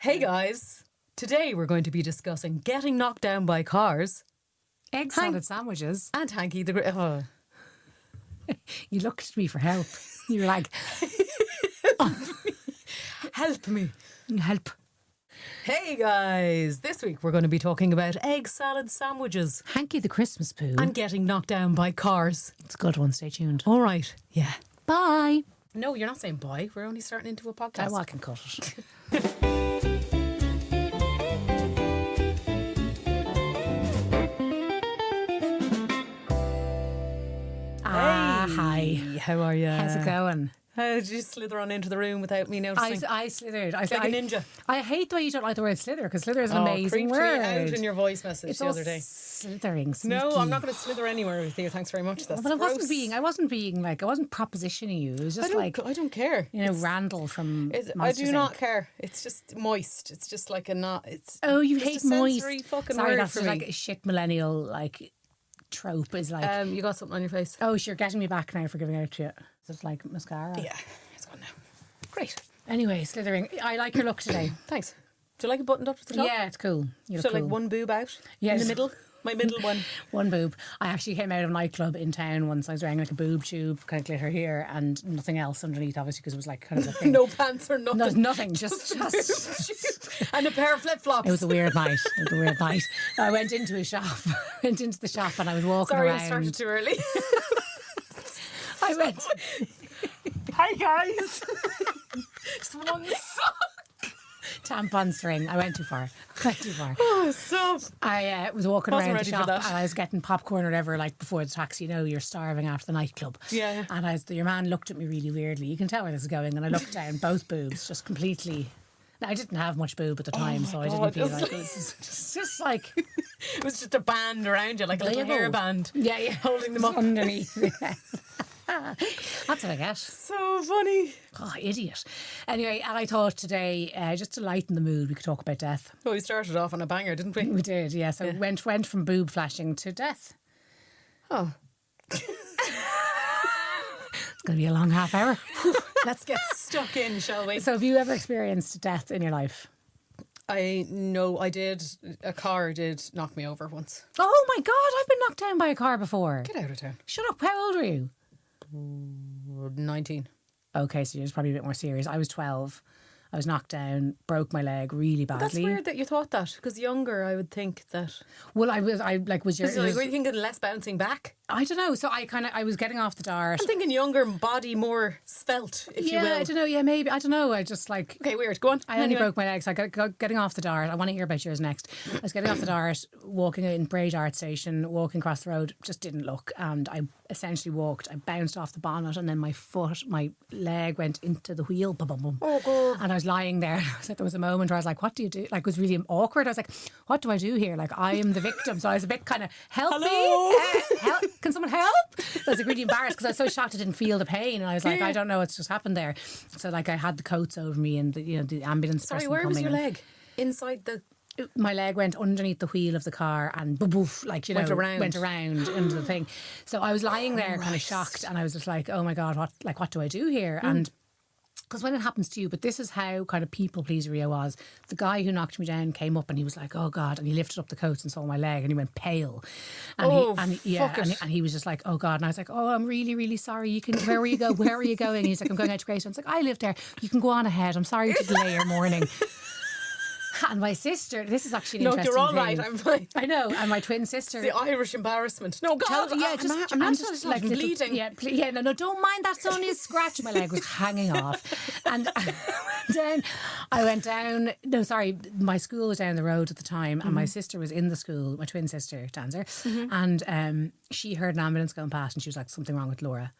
Hey guys, today we're going to be discussing getting knocked down by cars Egg salad sandwiches. and Hanky the Great. Oh. You looked at me for help. You were like, Help me. help. Hey guys, this week we're going to be talking about egg salad sandwiches Hanky the Christmas poo. and getting knocked down by cars. It's a good one. Stay tuned. All right, yeah. Bye. No, you're not saying bye. We're only starting into a podcast. I can cut it. Hi. How are you? How's it going? How did you slither on into the room without me noticing? I slithered. I like a ninja. I hate the way you don't like the word slither because slither is an Oh, amazing creeped me word. out in your voice message It's the all other day. slithering. No, sneaky. I'm not going to slither anywhere with you. Thanks very much. That's But I wasn't gross. being. I wasn't propositioning you. It was just I don't care. you know, Randall from. I Monsters, do not Inc. care. It's just moist. It's just like a not. It's Oh, you just hate a moist. sensory fucking Sorry, word that's for just me. like a shit millennial like trope. Is like, You got something on your face. oh, you're getting me back now for giving out shit. It's like mascara. Yeah, it's gone now. Great. Anyway, slithering. I like your look today. Thanks. Do you like it buttoned up to the top? Yeah, it's cool. You look So cool. like one boob out Yes. in the middle. My middle one. One boob. I actually came out of a nightclub in town once. I was wearing like a boob tube, kind of glitter here, and nothing else underneath, obviously, because it was like kind of a thing. No pants or nothing. No, nothing. Just. And a pair of flip flops. It was a weird night. I went into a shop. Went into the shop and I was walking Sorry, around. I started too early. I went. Hi guys. Just one sock. Tampon string. I went too far. Oh, stop. I was walking Wasn't around the ready for shop that. and I was getting popcorn or whatever, like before the taxi. You know, you're starving after the nightclub. Yeah. And your man looked at me really weirdly. You can tell where this is going. And I looked down, both boobs, just completely. Now, I didn't have much boob at the time, so I didn't God, feel it's like it was just like. It was just a band around you, like a little Label. hairband. Yeah. Holding them up. Underneath. That's what I get. So funny. Oh, idiot. Anyway, and I thought today, just to lighten the mood, we could talk about death. Well, we started off on a banger, didn't we? We did, yeah. So went from boob flashing to death. Oh. It's going to be a long half hour. Let's get stuck in, shall we? So have you ever experienced death in your life? I know I did. A car did knock me over once. Oh my God, I've been knocked down by a car before. Get out of town. Shut up, how old were you? 19. Okay, so you're probably a bit more serious. I was 12. I was knocked down, broke my leg really badly. That's weird that you thought that, because younger I would think that. Well, was your... Were you thinking less bouncing back? I don't know. So I was getting off the dart. I'm thinking younger, body more svelte, if you will. Yeah, I don't know. Yeah, maybe. I don't know. I just like... Okay, weird. Go on. I only Anyway. broke my legs. So I got getting off the dart. I want to hear about yours next. I was getting off the dart, walking in Bray Dart Station, walking across the road, just didn't look. And I essentially walked. I bounced off the bonnet and then my leg went into the wheel. Bum, bum, bum. Oh, God. And I was lying there. I was like, there was a moment where I was like, what do you do? Like, it was really awkward. I was like, what do I do here? Like, I am the victim. So I was a bit kind of, help Hello? me. Help. Can someone help? I was like really embarrassed because I was so shocked I didn't feel the pain. And I was like, I don't know what's just happened there. So like I had the coats over me and the ambulance Sorry, person where was coming your and leg? Inside the... my leg went underneath the wheel of the car and boof, like, you know, Went around. into the thing. So I was lying there kind of shocked and I was just like, oh my God, what do I do here? And because when it happens to you, but this is how kind of people pleaser I was. The guy who knocked me down came up and he was like, oh God, and he lifted up the coats and saw my leg and he went pale. And he was just like, oh God. And I was like, oh, I'm really, really sorry. Where were you going? And he's like, I'm going out to Grace. And I was like, I live there. You can go on ahead. I'm sorry to delay your morning. And my sister, this is actually an interesting you're all thing. right, I'm fine. I know. And my twin sister. The Irish embarrassment. No, God, I'm not like bleeding. No, don't mind. That's only a scratch. My leg was hanging off, and I went down. No, sorry, my school was down the road at the time, and my sister was in the school. My twin sister, Dancer, and she heard an ambulance going past, and she was like, "Something wrong with Laura."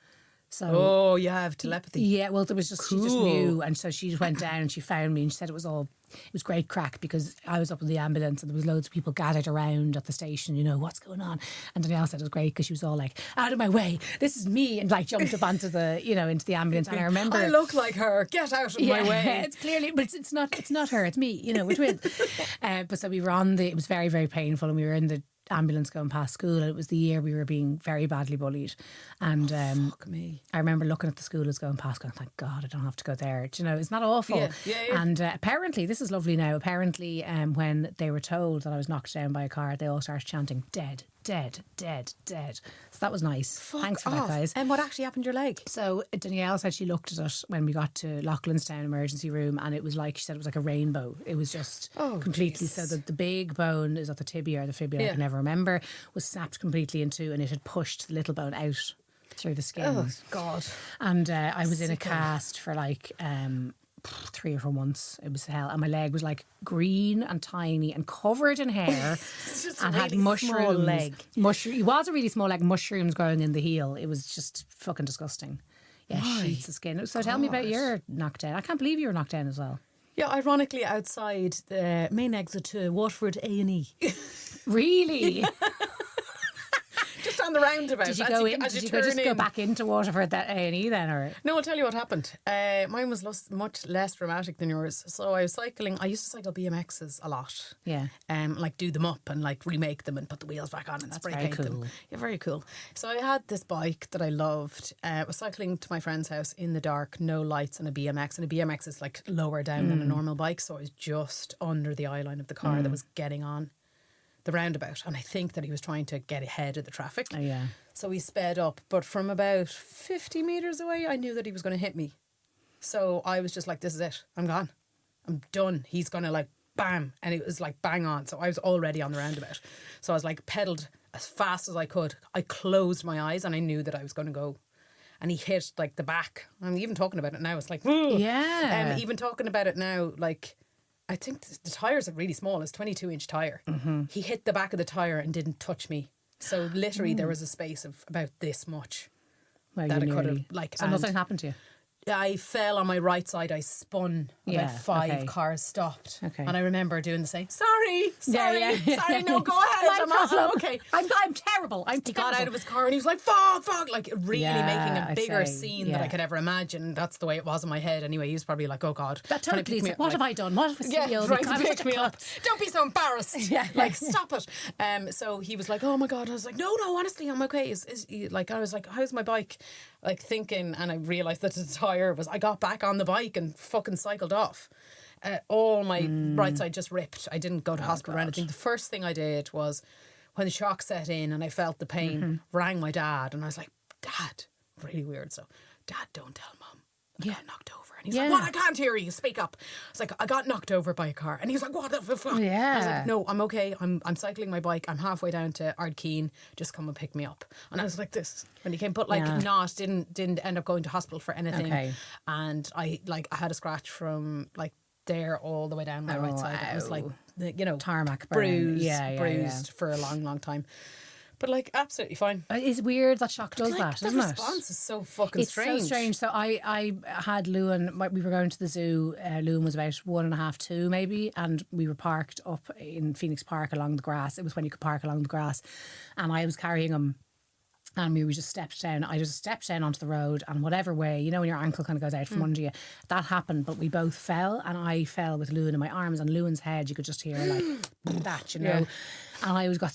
So, oh, you have telepathy. Yeah, well, there was just she just knew, and so she just went down and she found me and she said it was great crack because I was up in the ambulance and there was loads of people gathered around at the station, you know, what's going on? And Danielle said it was great because she was all like, out of my way, this is me, and like jumped up onto the, you know, into the ambulance. And I remember, I look like her, get out of my way. It's clearly, but it's not her, it's me, you know, we're twins. But so we were it was very, very painful, and we were in the ambulance going past school, and it was the year we were being very badly bullied. And Fuck me. I remember looking at the school as going past, going, thank God I don't have to go there. Do you know, it's not awful. Yeah. And apparently, this is lovely now, apparently when they were told that I was knocked down by a car, they all started chanting, dead, dead, dead, dead. So that was nice. Thanks for that, guys. And what actually happened to your leg? So Danielle said she looked at it when we got to Loughlinstown emergency room, and it was like, she said it was like a rainbow. It was just completely, Jesus. so the big bone is at the tibia or the fibula, I can never remember, was snapped completely in two, and it had pushed the little bone out through the skin. Oh, God. And I was in a cast for like 3 or 4 months. It was hell. And my leg was like green and tiny and covered in hair and had mushrooms. Small leg. It was a really small leg, mushrooms growing in the heel. It was just fucking disgusting. Yeah, sheets of skin. So tell me about your knockdown. I can't believe you were knocked down as well. Yeah, ironically, outside the main exit to Waterford A&E. Really? Just on the roundabout. Did you go in? Did you just go back into Waterford that A&E then? Or? No, I'll tell you what happened. Mine was much less dramatic than yours. So I was cycling. I used to cycle BMXs a lot. Yeah. Like do them up and like remake them and put the wheels back on and spray paint them. Yeah, very cool. So I had this bike that I loved. I was cycling to my friend's house in the dark, no lights, and a BMX. And a BMX is like lower down than a normal bike. So I was just under the eye line of the car that was getting on the roundabout, and I think that he was trying to get ahead of the traffic. Oh, yeah. So he sped up, but from about 50 metres away, I knew that he was going to hit me. So I was just like, this is it. I'm gone. I'm done. He's going to like, bam. And it was like bang on. So I was already on the roundabout. So I was like pedalled as fast as I could. I closed my eyes and I knew that I was going to go. And he hit like the back. I'm even talking about it now. It's like, yeah. Even talking about it now, like, I think the tyres are really small. It's 22-inch tyre. Mm-hmm. He hit the back of the tyre and didn't touch me. So literally there was a space of about this much Well, that I could have like. So nothing happened to you? I fell on my right side. I spun. About 5 cars stopped. Okay. And I remember doing the same. Sorry. Yeah. Sorry. No, go ahead. I'm okay. I'm terrible. He got out of his car and he was like, fuck, like really making a bigger scene that I could ever imagine. That's the way it was in my head. Anyway, he was probably like, oh God. That totally is. What have I done? What have I said? Trying to pick me up. Don't be so embarrassed. Like, stop it. So he was like, oh my God. I was like, no, honestly, I'm okay. Like, I was like, how's my bike? Like thinking, and I realised that the tyre was, I got back on the bike and fucking cycled off. All my right side just ripped. I didn't go to hospital or anything. The first thing I did was, when the shock set in and I felt the pain, rang my dad and I was like, Dad, really weird. So, Dad, don't tell Mum. I got knocked over. And he's like, what? I can't hear you. Speak up. I was like, I got knocked over by a car. And he was like, what the fuck? Yeah. I was like, no, I'm okay. I'm cycling my bike. I'm halfway down to Ardkeen. Just come and pick me up. And I was like this. When he came, but like didn't end up going to hospital for anything. Okay. And I had a scratch from like there all the way down my right side. It was like, tarmac burn. bruised for a long, long time. But like absolutely fine. It's weird that shock does that, isn't it? The response is so fucking strange. It's so strange. So I had Lewin, we were going to the zoo. Lewin was about 1.5, 2 maybe, and we were parked up in Phoenix Park along the grass. It was when you could park along the grass, and I was carrying him. And we just stepped down. I just stepped down onto the road, and whatever way, when your ankle kind of goes out from under you, that happened. But we both fell, and I fell with Lewin in my arms, and Lewin's head, you could just hear like that, And I got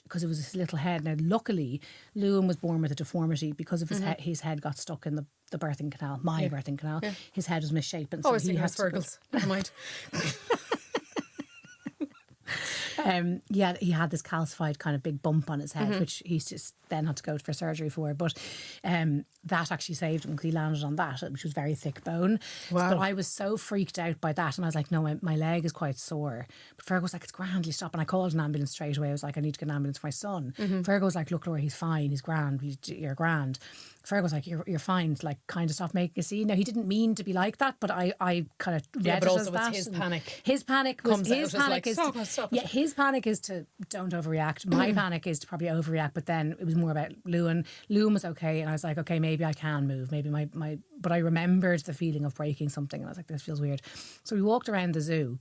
because it was his little head. Now, luckily, Lewin was born with a deformity because of his head got stuck in the birthing canal, birthing canal. Yeah. His head was misshapen. So he has Fergal's. Never mind. He had this calcified kind of big bump on his head, which he's just then had to go for surgery for. But that actually saved him because he landed on that, which was very thick bone. Wow. But I was so freaked out by that, and I was like, no, my leg is quite sore. But Fergal was like, it's grand, you stop. And I called an ambulance straight away. I was like, I need to get an ambulance for my son. Fergal was like, look, Laura, he's fine, he's grand, you're grand. Fergal was like, you're fine, like kind of stop making a scene. Now, he didn't mean to be like that, but I kind of read it as that. It's his panic. His panic was stop. His panic is to don't overreact. My panic is to probably overreact, but then it was more about Lewin. Lewin was okay, and I was like, okay, maybe I can move. Maybe but I remembered the feeling of breaking something, and I was like, this feels weird. So we walked around the zoo.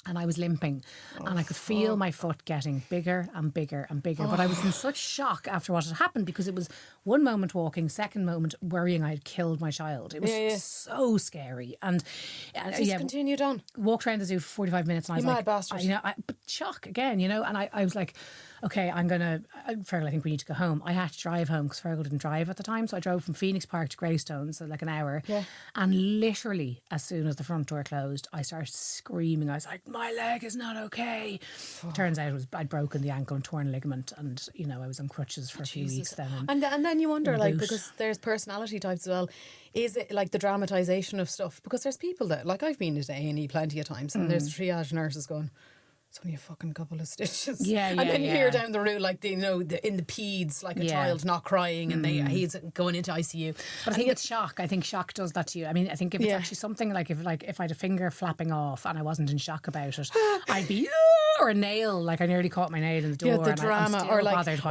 And I was limping and I could feel my foot getting bigger and bigger and bigger. But I was in such shock after what had happened, because it was one moment walking, second moment worrying I had killed my child. It was so scary. And just continued on. Walked around the zoo for 45 minutes and I was You like, mad bastard. but shock again, you know. And I was like, okay, Fergal, I think we need to go home. I had to drive home because Fergal didn't drive at the time. So I drove from Phoenix Park to Greystone, so like an hour. Yeah. And literally, as soon as the front door closed, I started screaming. I was like, my leg is not okay. Turns out I'd broken the ankle and torn a ligament, and you know I was on crutches for a few weeks then. And then you wonder, like, because there's personality types as well. Is it like the dramatisation of stuff? Because there's people that, like, I've been to A&E plenty of times, and there's triage nurses going, it's only a fucking couple of stitches. And then you hear down the road, like, in the peds, like a child not crying and he's going into ICU. But I think it's shock. I think shock does that to you. I mean, I think if it's actually something like if I had a finger flapping off and I wasn't in shock about it, I'd be, or a nail, like I nearly caught my nail in the door. Yeah, the drama. I'm or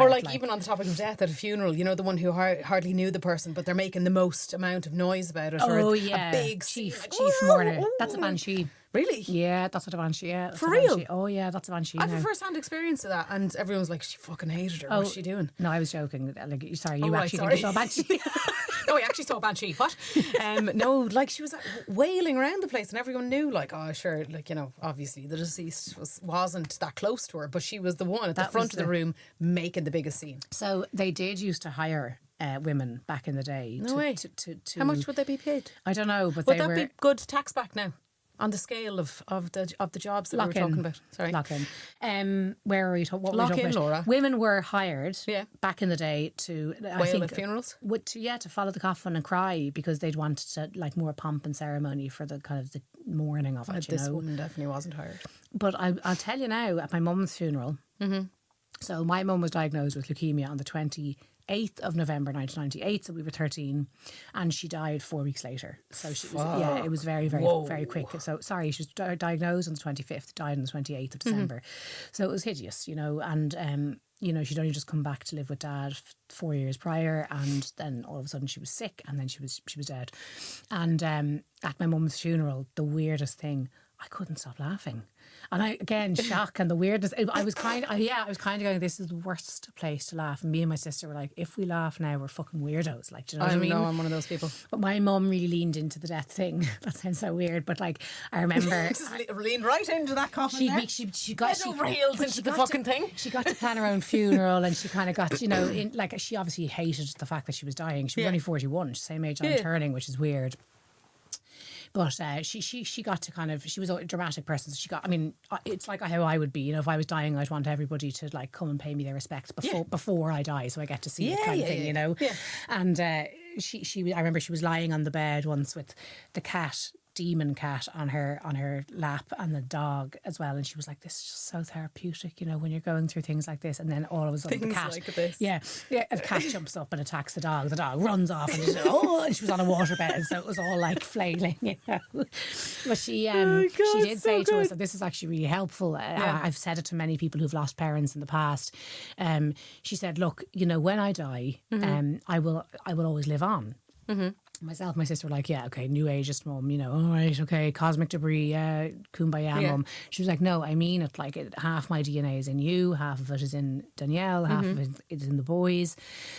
like even on the topic of death at a funeral, you know, the one who hardly knew the person, but they're making the most amount of noise about it. Oh, a big chief mourner. That's a banshee. Really? Yeah, that's what a banshee. Yeah, for real? Banshee. Oh yeah, that's a banshee. I have a first-hand experience of that, and everyone's like, she fucking hated her. What's she doing? No, I was joking. Like, sorry, you actually think you saw a banshee? No, I actually saw a banshee. What? No, like she was wailing around the place, and everyone knew, like, oh sure, like, you know, obviously the deceased wasn't that close to her, but she was the one at the front of the room making the biggest scene. So they did used to hire women back in the day. No way. How much would they be paid? I don't know, but would that be good tax back now? On the scale of the jobs that we were talking about. Sorry. Lock in. Where are we talking? Lock in, Laura. Women were hired back in the day to wail at funerals? To follow the coffin and cry, because they'd wanted to, like, more pomp and ceremony for the kind of the mourning of it. This woman definitely wasn't hired. But I'll tell you now, at my mum's funeral, so my mum was diagnosed with leukemia on the 28th of November 1998, so we were 13, and she died 4 weeks later. So she was, it was very, very, very quick. So sorry, she was diagnosed on the 25th, died on the 28th of December. So it was hideous, you know, and you know, she'd only just come back to live with Dad 4 years prior, and then all of a sudden she was sick, and then she was dead. And at my mum's funeral, the weirdest thing, I couldn't stop laughing. And I, again, shock and the weirdness. I was kind of going, this is the worst place to laugh. And me and my sister were like, if we laugh now, we're fucking weirdos. Like, do you know what I mean? I know, I'm one of those people. But my mum really leaned into the death thing. That sounds so weird, but like, I remember. Just leaned right into that coffin. She got over heels into the fucking thing. She got to plan her own funeral, and she kind of got, you know, she obviously hated the fact that she was dying. She was only 41, same age I'm turning, which is weird. But she got to kind of, she was a dramatic person. So she got, I mean, it's like how I would be, you know, if I was dying, I'd want everybody to like come and pay me their respects before I die, so I get to see it kind of thing, you know. Yeah. And I remember she was lying on the bed once with the demon cat on her lap, and the dog as well, and she was like, this is just so therapeutic, you know, when you're going through things like this. And then all of a sudden the cat the cat jumps up and attacks the dog runs off, and and she was on a waterbed, so it was all like flailing, you know. But she did say to us that this is actually really helpful. I've said it to many people who've lost parents in the past. She said, look, you know, when I die, I will always live on. Myself and my sister were like, yeah, okay, new ageist mum, you know, all right, okay, cosmic debris, kumbaya mum. She was like, no, I mean it, like, half my DNA is in you, half of it is in Danielle, half of it is in the boys,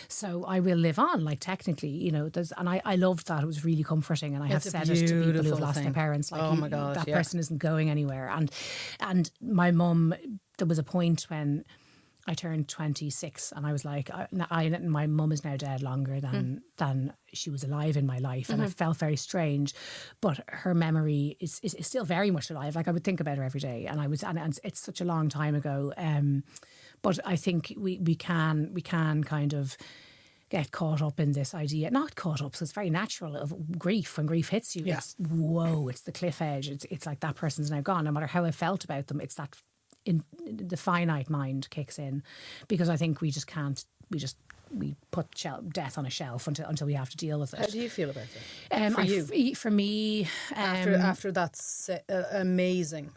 so I will live on, like, technically, you know. And I loved that. It was really comforting, and I have said it to people who've lost their parents, like, oh my God, that person isn't going anywhere. And my mum, there was a point when I turned 26, and I was like, my mum is now dead longer than she was alive in my life, and it felt very strange. But her memory is still very much alive. Like, I would think about her every day, and it's such a long time ago. But I think we can kind of get caught up in this idea, not caught up, so it's very natural, of grief. When grief hits you, it's the cliff edge. It's like that person's now gone. No matter how I felt about them, it's that. In the finite mind kicks in, because I think we put death on a shelf until we have to deal with it. How do you feel about it? For me, after that's amazing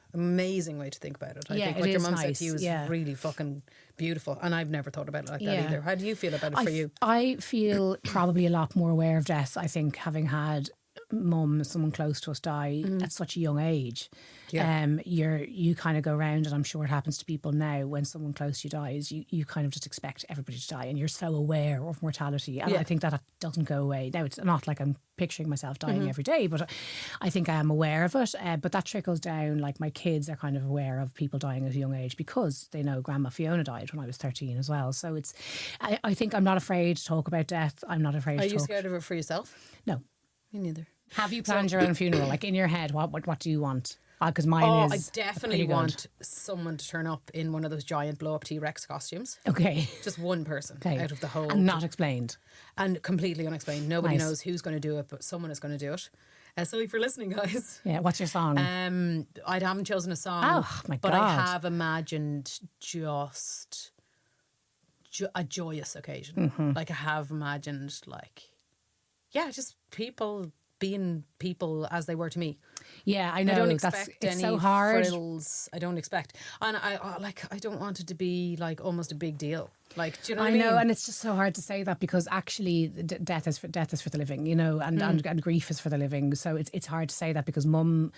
way to think about it. I think what your mum said to you is really fucking beautiful, and I've never thought about it like that either. How do you feel about it for you? I feel probably a lot more aware of death, I think, having had mum, someone close to us die at such a young age, you kind of go around, and I'm sure it happens to people now, when someone close to you dies, you kind of just expect everybody to die, and you're so aware of mortality. And I think that doesn't go away. Now, it's not like I'm picturing myself dying every day, but I think I am aware of it. But that trickles down. Like, my kids are kind of aware of people dying at a young age because they know Grandma Fiona died when I was 13 as well. So I think I'm not afraid to talk about death. I'm not afraid to talk. Are you scared of it for yourself? No. Me neither. Have you planned your own funeral? Like, in your head, what do you want? Because mine is... I definitely want someone to turn up in one of those giant blow-up T-Rex costumes. Okay. Just one person out of the whole... And not explained. And completely unexplained. Nobody knows who's going to do it, but someone is going to do it. So if you're listening, guys... Yeah, what's your song? I haven't chosen a song. Oh, my God. But I have imagined just a joyous occasion. Like, I have imagined, like... Yeah, just people being people as they were to me. Yeah, I know. I don't expect it's any so hard. frills. I don't expect, and I don't want it to be like almost a big deal. Like, do you know what I mean? I know, and it's just so hard to say that, because actually death is for the living, you know, and grief is for the living. So it's hard to say that, because Mum,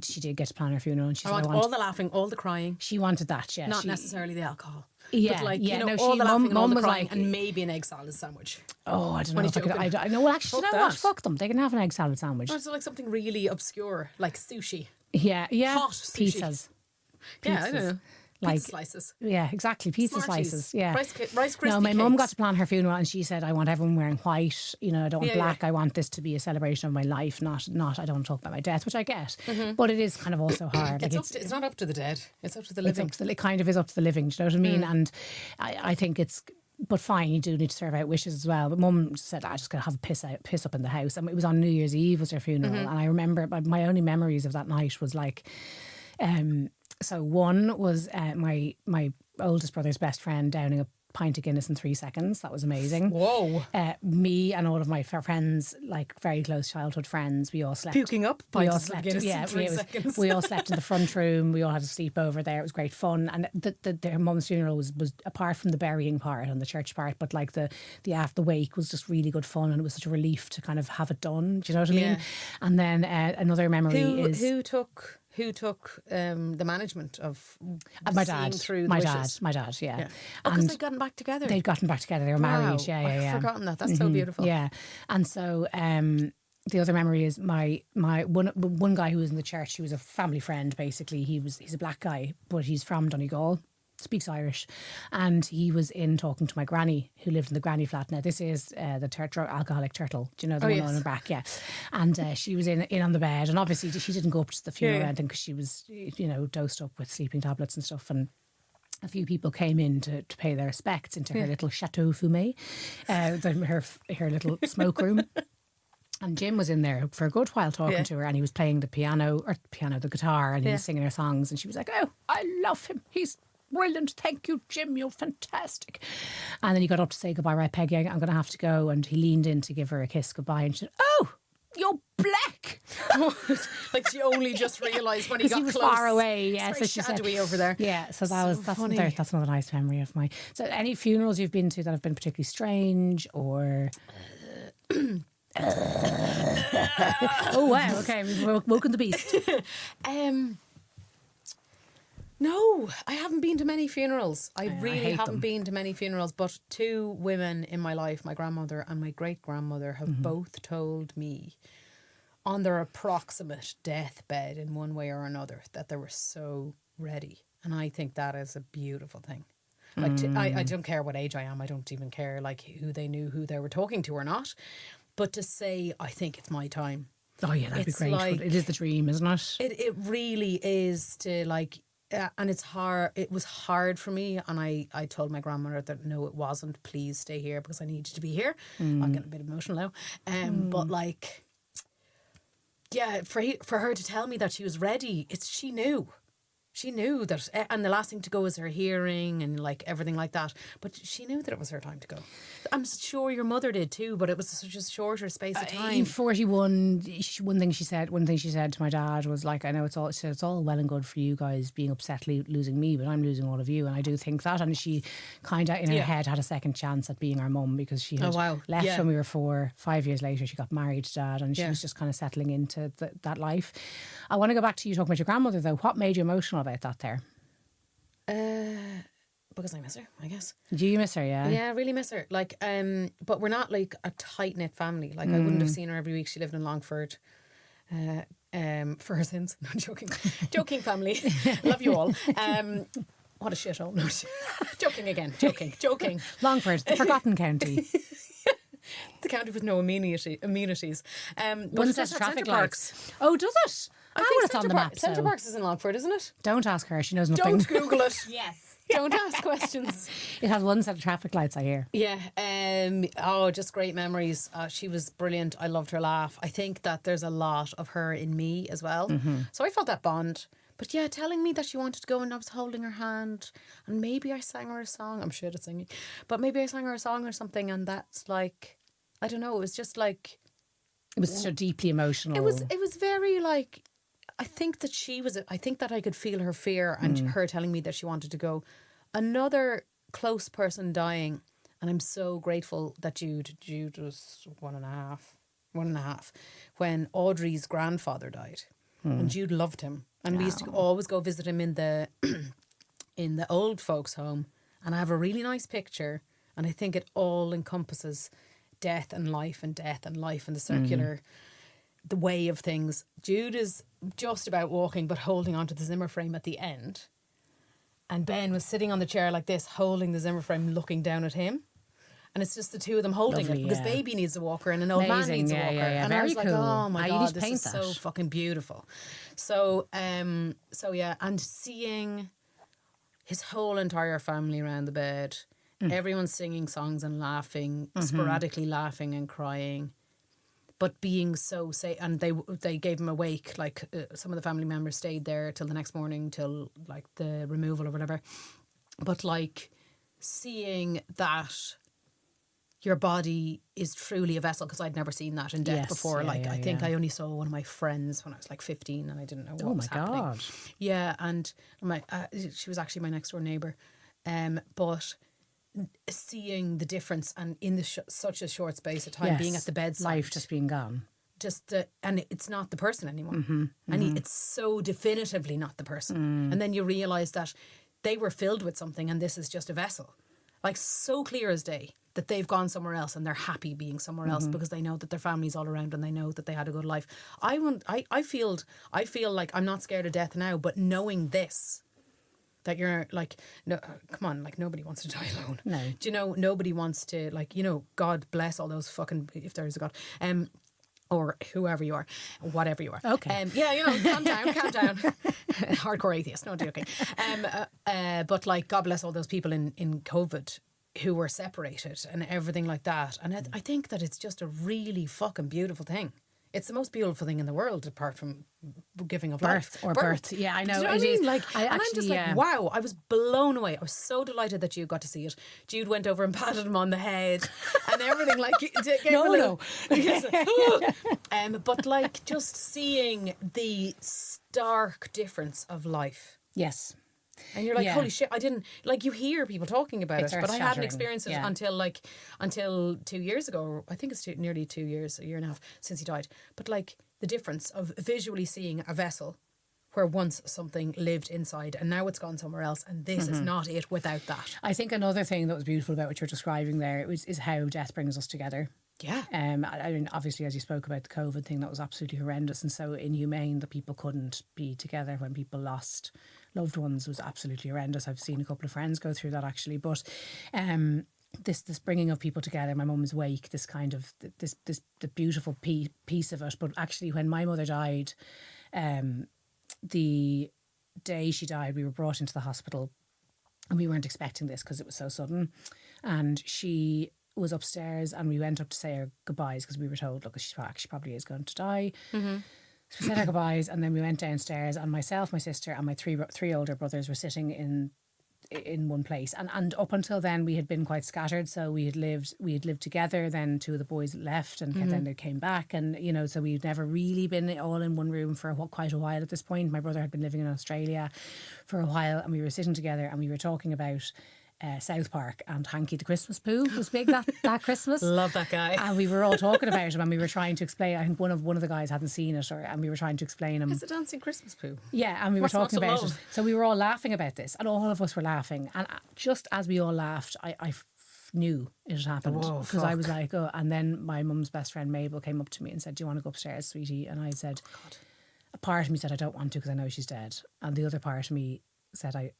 she did get to plan her funeral, and she said, I want all the laughing, all the crying. She wanted that, yeah. Not necessarily the alcohol. Yeah, but like, yeah, you know, no, all the laughing and all the was crying, like, and maybe an egg salad sandwich. Oh, I don't know. When If I could, I know. Well, actually, you know what? Fuck them. They can have an egg salad sandwich. Or it's like something really obscure, like sushi. Yeah, Hot sushi. Pizzas. Yeah, I know. Like, pizza slices. Yeah, exactly. Pizza Smarties. slices. Yeah. Rice Krispie No, my cakes. mum got to plan her funeral, and she said, I want everyone wearing white. You know, I don't want black. I want this to be a celebration of my life, not I don't want to talk about my death, which I get. But it is kind of also hard. Like, it's not up to the dead. It's up to the living. It kind of is up to the living. Do you know what I mean? And I think it's... But fine, you do need to serve out wishes as well. But Mum said, I just got to have a piss up in the house. And it was on New Year's Eve was her funeral. And I remember my only memories of that night was like... So one was my oldest brother's best friend downing a pint of Guinness in 3 seconds. That was amazing. Whoa. Me and all of my friends, like very close childhood friends, we all slept. Puking up We all pints of slept. Guinness Yeah, in 3 seconds. we all slept in the front room. We all had a sleepover there. It was great fun. And their mum's funeral was apart from the burying part and the church part, but like the after wake was just really good fun, and it was such a relief to kind of have it done. Do you know what I mean? And then another memory is who took the management of my dad. Through the my wishes? dad. My dad. Yeah. Oh, because they'd gotten back together. They'd gotten back together. They were married. Yeah. I've forgotten that. That's so beautiful. Yeah. And so the other memory is my one guy who was in the church. He was a family friend. Basically, he's a black guy, but he's from Donegal. Speaks Irish, and he was in talking to my granny who lived in the granny flat. Now this is the alcoholic turtle, do you know, the one on her back? Yeah. And she was in on the bed, and obviously she didn't go up to the funeral or anything, because she was, you know, dosed up with sleeping tablets and stuff. And a few people came in to pay their respects into her little chateau fumé, her little smoke room. And Jim was in there for a good while talking to her, and he was playing the guitar, and he was singing her songs, and she was like, "Oh, I love him. He's brilliant. Thank you, Jim. You're fantastic." And then he got up to say goodbye. Right, Peggy, I'm going to have to go. And he leaned in to give her a kiss goodbye, and she said, "Oh, you're black." Like, she only just realised when he got he was close. far away. Yeah, it's so very she shadowy said, over there. Yeah, so that's another nice memory of mine. So, any funerals you've been to that have been particularly strange, or? Oh wow! Okay, we've woken the beast. No, I haven't been to many funerals. I really haven't been to many funerals, but two women in my life, my grandmother and my great-grandmother, have both told me on their approximate deathbed in one way or another that they were so ready. And I think that is a beautiful thing. Like, I don't care what age I am. I don't even care like who they knew who they were talking to or not. But to say, I think it's my time. Oh yeah, that'd be great. Like, it is the dream, isn't it? It really is to like... and it's hard. It was hard for me, and I told my grandmother that no, it wasn't. Please stay here because I need you to be here. I'm getting a bit emotional now, but like, yeah, for her to tell me that she was ready, she knew she knew that, and the last thing to go was her hearing and like everything like that. But she knew that it was her time to go. I'm sure your mother did too, but it was such a shorter space of time. 41. One thing she said to my dad was like, I know it's all well and good for you guys being upset losing me, but I'm losing all of you, and I do think that. And she kind of in her head had a second chance at being our mum, because she had left when we were 4. 5 years later, she got married to Dad, and she was just kind of settling into that life. I want to go back to you talking about your grandmother though. What made you emotional about that there? Because I miss her, I guess. Do you miss her? Yeah. Yeah, I really miss her. Like, but we're not like a tight knit family. Like, I wouldn't have seen her every week. She lived in Longford. For her sins. No, joking. Joking family. Love you all. What a shithole. No, joking again. Joking. Longford, the forgotten county. The county with no amenities. One set of traffic lights. Oh, does it? I think it's on the map. Centre Parks is in Longford, isn't it? Don't ask her. She knows nothing. Don't Google it. Yes. Don't ask questions. It has one set of traffic lights, I hear. Yeah. Just great memories. She was brilliant. I loved her laugh. I think that there's a lot of her in me as well. So I felt that bond. But yeah, telling me that she wanted to go and I was holding her hand and maybe I sang her a song. I'm shit at singing. But maybe I sang her a song or something, and that's like, I don't know, it was just like... It was so deeply emotional. It was very like... I think that I could feel her fear and her telling me that she wanted to go. Another close person dying, and I'm so grateful that Jude was 1.5, when Audrey's grandfather died. And Jude loved him. And we used to always go visit him in the in the old folks' home. And I have a really nice picture, and I think it all encompasses death and life and the circular, the way of things. Jude is just about walking, but holding onto the Zimmer frame at the end. And Ben was sitting on the chair like this, holding the Zimmer frame, looking down at him. And it's just the two of them holding it, because baby needs a walker and an old man needs a walker. And very I was like, cool. oh my God, this is that. so fucking beautiful. So yeah, and seeing his whole entire family around the bed, everyone singing songs and laughing, sporadically laughing and crying, but being so safe. And they gave him a wake. Like some of the family members stayed there till the next morning, till like the removal or whatever. But like seeing that your body is truly a vessel, because I'd never seen that in death before. I think I only saw one of my friends when I was like 15 and I didn't know what was happening. Oh my God. Yeah, and she was actually my next door neighbour. But seeing the difference, and in such a short space of time, being at the bedside. Life just being gone. And it's not the person anymore. And it's so definitively not the person. And then you realise that they were filled with something and this is just a vessel. Like so clear as day that they've gone somewhere else and they're happy being somewhere else because they know that their family's all around and they know that they had a good life. I feel like I'm not scared of death now, but knowing this, that you're like, no, come on, like nobody wants to die alone. No. Do you know, nobody wants to, like, you know, God bless all those fucking, if there is a God, or whoever you are, whatever you are. Okay. Yeah, you know, calm down. Hardcore atheist, no joking. But like, God bless all those people in COVID who were separated and everything like that. And I think that it's just a really fucking beautiful thing. It's the most beautiful thing in the world, apart from giving of birth. Yeah, I know. Do you know what I mean? Like, I'm just like, wow, I was blown away. I was so delighted that Jude got to see it. Jude went over and patted him on the head and everything. Like, but like just seeing the stark difference of life. Yes. And you're like, holy shit, I didn't, like, you hear people talking about it, but I hadn't experienced it until 2 years ago. I think it's nearly 2 years, a year and a half since he died. But like the difference of visually seeing a vessel where once something lived inside and now it's gone somewhere else, and this is not it without that. I think another thing that was beautiful about what you're describing there is how death brings us together. Yeah. I mean, obviously, as you spoke about the COVID thing, that was absolutely horrendous and so inhumane that people couldn't be together when people lost loved ones was absolutely horrendous. I've seen a couple of friends go through that actually, but this bringing of people together, my mum's wake, this kind of the beautiful piece of it. But actually, when my mother died, the day she died, we were brought into the hospital, and we weren't expecting this because it was so sudden, and she was upstairs and we went up to say her goodbyes because we were told, look, she probably is going to die. So we said our goodbyes, and then we went downstairs, and myself, my sister, and my three older brothers were sitting in one place, and up until then we had been quite scattered. So we had lived together. Then two of the boys left, and then they came back, and so we'd never really been all in one room for quite a while at this point. My brother had been living in Australia for a while, and we were sitting together, and we were talking about South Park, and Hanky the Christmas Poo was big that Christmas. Love that guy. And we were all talking about him, and we were trying to explain. I think one of the guys hadn't seen it, and we were trying to explain him. It's a dancing Christmas Poo. Yeah, and we were talking about it. So we were all laughing about this, and all of us were laughing. And just as we all laughed, I knew it had happened, because I was like, oh. And then my mum's best friend Mabel came up to me and said, "Do you want to go upstairs, sweetie?" And I said, a part of me said I don't want to because I know she's dead, and the other part of me said I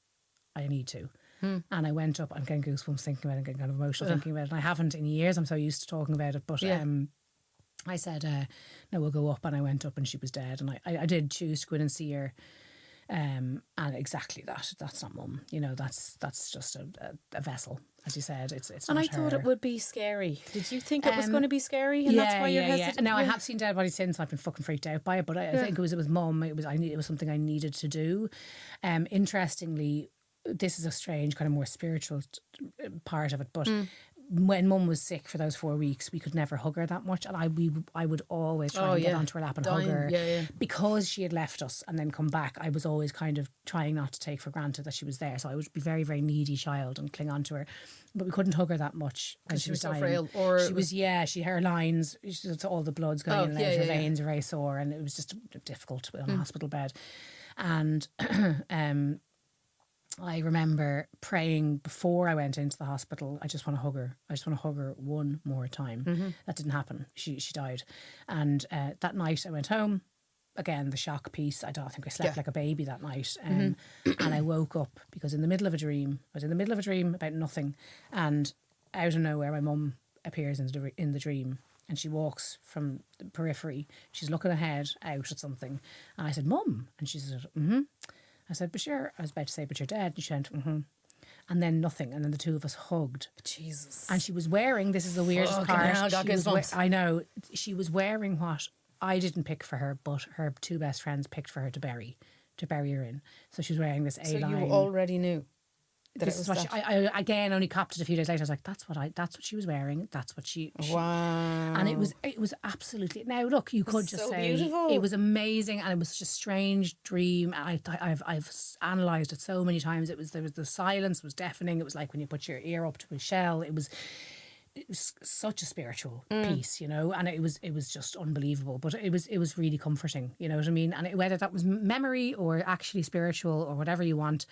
need to. And I went up, I'm getting goosebumps thinking about it, and getting kind of emotional thinking about it. And I haven't in years, I'm so used to talking about it. But I said, no, we'll go up. And I went up, and she was dead. And I did choose to go in and see her. And exactly that's not mum. That's just a vessel, as you said. It's and not I thought her. It would be scary. Did you think it was going to be scary? And that's why you're hesitant? Now I have seen dead bodies since. I've been fucking freaked out by it. But I think it was mum. It was something I needed to do. Interestingly, this is a strange kind of more spiritual part of it, but when mum was sick for those 4 weeks, we could never hug her that much, and I would always try and get onto her lap and hug her because she had left us and then come back. I was always kind of trying not to take for granted that she was there, so I would be very, very needy child and cling on to her, but we couldn't hug her that much because she was dying. So frail, or her lines, all the blood's going in and out, her veins are very sore, and it was just difficult to be on a hospital bed. And I remember praying before I went into the hospital, I just want to hug her. I just want to hug her one more time. That didn't happen. She died. And that night I went home. Again, the shock piece. I don't think I slept like a baby that night. And I woke up because I was in the middle of a dream about nothing. And out of nowhere, my mum appears in the dream. And she walks from the periphery. She's looking ahead out at something. And I said, "Mum." And she said, "Mm-hmm." I said, "But sure," I was about to say, "But you're dead." And she went, "Mm-hmm." And then nothing. And then the two of us hugged. Jesus. And she was wearing, this is the weirdest part. I know. She was wearing what I didn't pick for her, but her two best friends picked for her to bury her in. So she was wearing this A-line. So you already knew. This is what I again only copped it a few days later. I was like, that's what she was wearing. That's what she wow. And it was absolutely. Now look, you could just say beautiful. It was amazing, and it was such a strange dream. I've analysed it so many times. There was the silence was deafening. It was like when you put your ear up to a shell. It was such a spiritual piece, and it was just unbelievable. But it was really comforting. You know what I mean? And whether that was memory or actually spiritual or whatever you want.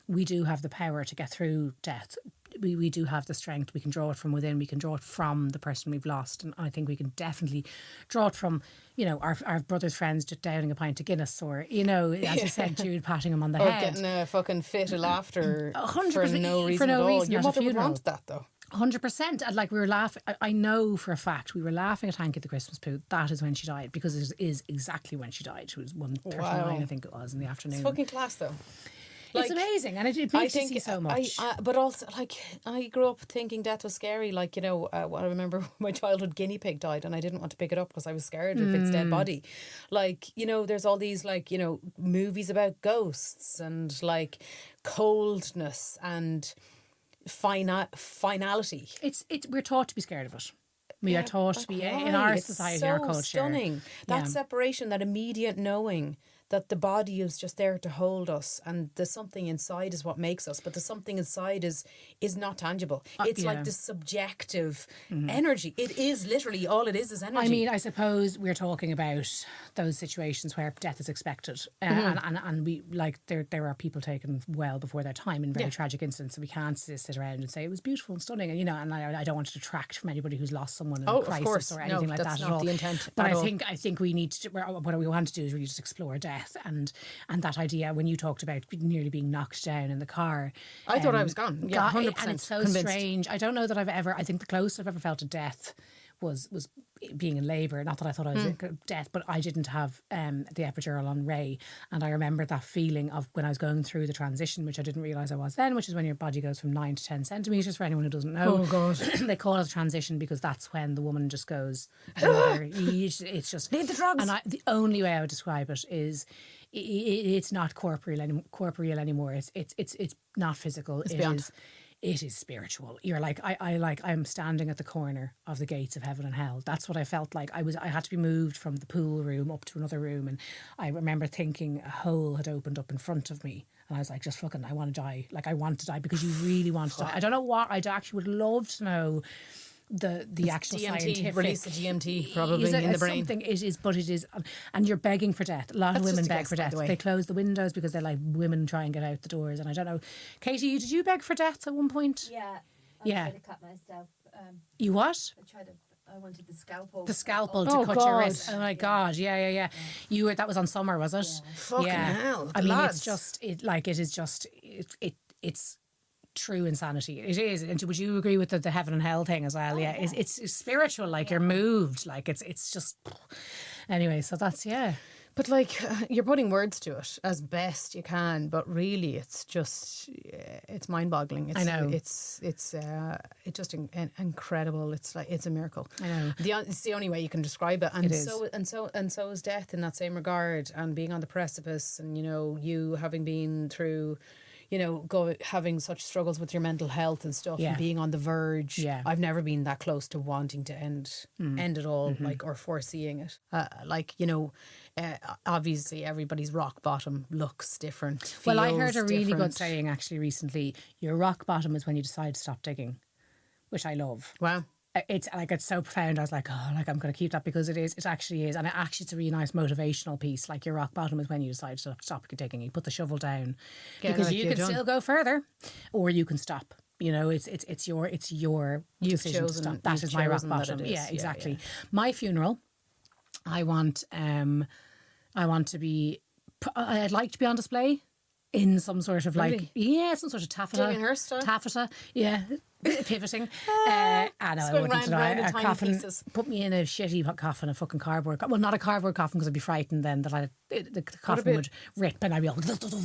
We do have the power to get through death. We do have the strength. We can draw it from within. We can draw it from the person we've lost. And I think we can definitely draw it from, our brother's friends just downing a pint of Guinness or, as you said, Jude patting him on the head. Or getting a fucking fit of laughter 100%, for no reason at all. Your mother would want that though. 100%. And like we were laughing, I know for a fact we were laughing at Hanky the Christmas Poo. That is when she died, because it is exactly when she died. She was 1:39, I think it was, in the afternoon. It's fucking class though. It's amazing, and it makes you see so much. But also, I grew up thinking death was scary. I remember my childhood guinea pig died, and I didn't want to pick it up because I was scared of its dead body. There's all these movies about ghosts and coldness and finality. We're taught to be scared of it. We are taught to be in our society, our culture. It's stunning. That separation, that immediate knowing that the body is just there to hold us, and the something inside is what makes us, but the something inside is not tangible. It's like the subjective energy. It is literally all it is energy. I mean, I suppose we're talking about those situations where death is expected, and we there are people taken well before their time in very tragic incidents, so we can't sit around and say it was beautiful and stunning, and and I don't want to detract from anybody who's lost someone in a crisis or anything like that at all. That's not the intent. But I think we need to. What we want to do is really just explore death. And that idea when you talked about nearly being knocked down in the car, I thought I was gone. Yeah, 100%. And it's so convinced. strange. I don't know that I think the closest I've ever felt to death was being in labour. Not that I thought I was death, but I didn't have the epidural on Ray. And I remember that feeling of when I was going through the transition, which I didn't realise I was then, which is when your body goes from 9 to 10 centimetres, for anyone who doesn't know. Oh, God. They call it a transition because that's when the woman just goes, it's just... Need the drugs. And the only way I would describe it is it's not corporeal anymore. It's not physical. It's beyond. It is spiritual. You're like, I'm standing at the corner of the gates of heaven and hell. That's what I felt like. I had to be moved from the pool room up to another room, and I remember thinking a hole had opened up in front of me, and I was like, just fucking, I want to die. Like, I want to die because you really want to die. I don't know what. I actually would love to know the actual DMT, scientific release of DMT probably in the brain. Something it is, but it is, and you're begging for death. A lot of women beg for death. They close the windows because they like women try and get out the doors. And I don't know, Katie, did you beg for death at one point? Yeah, I tried to cut myself. You what? I wanted the scalpel. The scalpel to cut your wrist. Oh my God! Yeah. You were, that was on Summer, was it? Yeah. Fucking hell! I mean, it's true insanity. It is. And would you agree with the heaven and hell thing as well? Yeah, it's spiritual. Like you're moved. Like it's just. Anyway, so that's But like you're putting words to it as best you can, but really it's just it's mind-boggling. I know it's just incredible. It's like it's a miracle. I know it's the only way you can describe it. And it is. so is death in that same regard, and being on the precipice, and you having been through. Having such struggles with your mental health and stuff, and being on the verge. Yeah. I've never been that close to wanting to end it all, or foreseeing it. Obviously everybody's rock bottom looks different. Well, I heard a really different. good saying actually recently. Your rock bottom is when you decide to stop digging, which I love. Wow. It's like, it's so profound. I was like, I'm going to keep that because it actually is. And it's a really nice motivational piece. Like your rock bottom is when you decide to stop digging. You put the shovel down because you can still go further or you can stop. It's your You've decision chosen, to stop. That is my rock bottom. Yeah, exactly. Yeah. My funeral, I'd like to be on display in some sort of some sort of taffeta, pivoting. I know I wouldn't deny a coffin. Pieces. Put me in a shitty coffin, a fucking cardboard. Well, not a cardboard coffin because I'd be frightened then that the coffin would rip and I'd be all.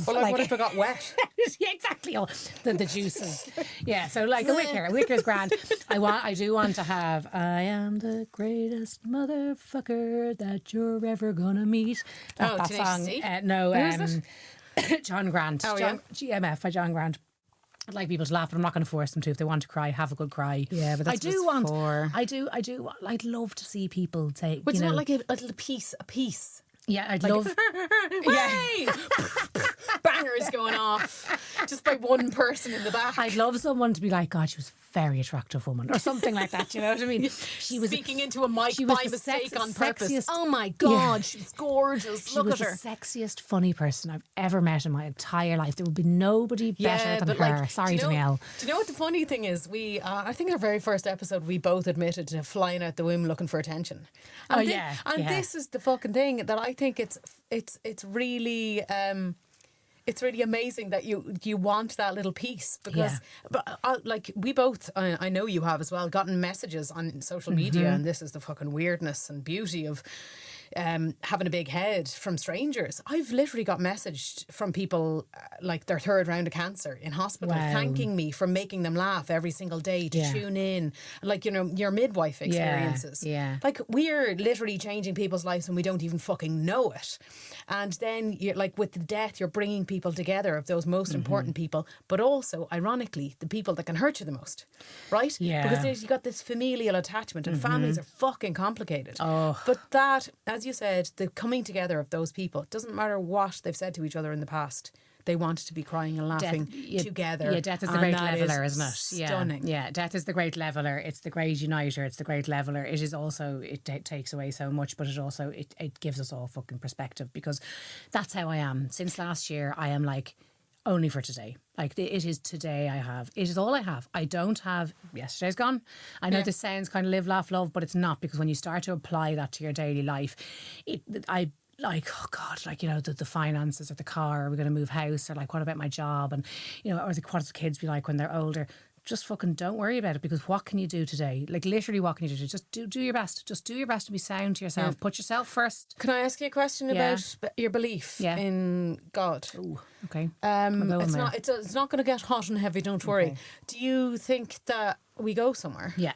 Well, what if it got wet? Yeah, exactly. Oh, the juices. Yeah, so like a wicker's grand. I do want to have. I am the greatest motherfucker that you're ever gonna meet. That song. No. Who is it? John Grant. Oh, GMF by John Grant. I'd like people to laugh, but I'm not going to force them to. If they want to cry, have a good cry. Yeah, but that's I'd love to see people say. But it's not like a little piece, a piece. Yeah, I'd love. Bangers going off just by one person in the back. I'd love someone to be like, God, she was a very attractive woman, or something like that. You know what I mean? She was speaking into a mic by mistake on purpose. Sexiest, oh my God, she was gorgeous. Look at her. She was the sexiest, funny person I've ever met in my entire life. There would be nobody better than her. Sorry, Danielle. Do you know what the funny thing is? We, I think our very first episode, we both admitted to flying out the womb looking for attention. And this is the fucking thing that I think it's really. It's really amazing that you want that little piece because, like we both, I know you have as well, gotten messages on social media, and this is the fucking weirdness and beauty of having a big head from strangers. I've literally got messaged from people like their third round of cancer in hospital, thanking me for making them laugh every single day to tune in, like your midwife experiences. Like we're literally changing people's lives and we don't even fucking know it. And then you're like with the death, you're bringing people together of those most important people, but also ironically the people that can hurt you the most, right? Yeah. Because you got this familial attachment, and families are fucking complicated. But that, as you said, the coming together of those people, it doesn't matter what they've said to each other in the past. They want to be crying and laughing together. Yeah, death is the great leveller, isn't it? Stunning. Yeah, death is the great leveller. It's the great uniter. It's the great leveller. It is also, it takes away so much, but it also, it gives us all fucking perspective, because that's how I am. Since last year, I am like, only for today. Like, it is today I have. It is all I have. I don't have, yesterday's gone. I know this sounds kind of live, laugh, love, but it's not, because when you start to apply that to your daily life, like, oh God, like, the finances or the car, are we going to move house, or like, what about my job? And, or what does the kids be like when they're older? just fucking don't worry about it, because what can you do today? Like literally, what can you do? Just do your best. Just do your best to be sound to yourself. Put yourself first. Can I ask you a question about your belief in God? Ooh, okay. It's not going to get hot and heavy. Don't worry. Okay. Do you think that we go somewhere? Yeah.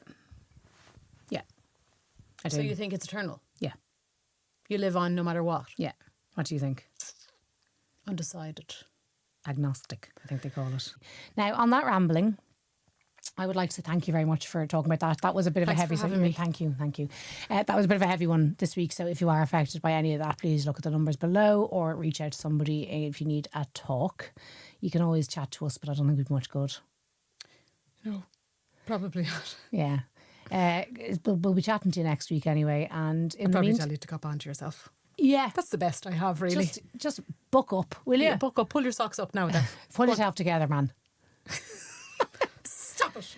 I do. So you think it's eternal? Yeah. You live on no matter what? Yeah. What do you think? Undecided. Agnostic, I think they call it. Now, on that rambling, I would like to say thank you very much for talking about that. That was a bit of a heavy one. Thank you. That was a bit of a heavy one this week. So if you are affected by any of that, please look at the numbers below or reach out to somebody if you need a talk. You can always chat to us, but I don't think we'd be much good. No, probably not. Yeah. We'll be chatting to you next week anyway. And in I'll the probably meantime, tell you to cop on to yourself. Yeah. That's the best I have, really. Just buck up, will you? Yeah, buck up, pull your socks up now then. Pull yourself together, man. Stop it.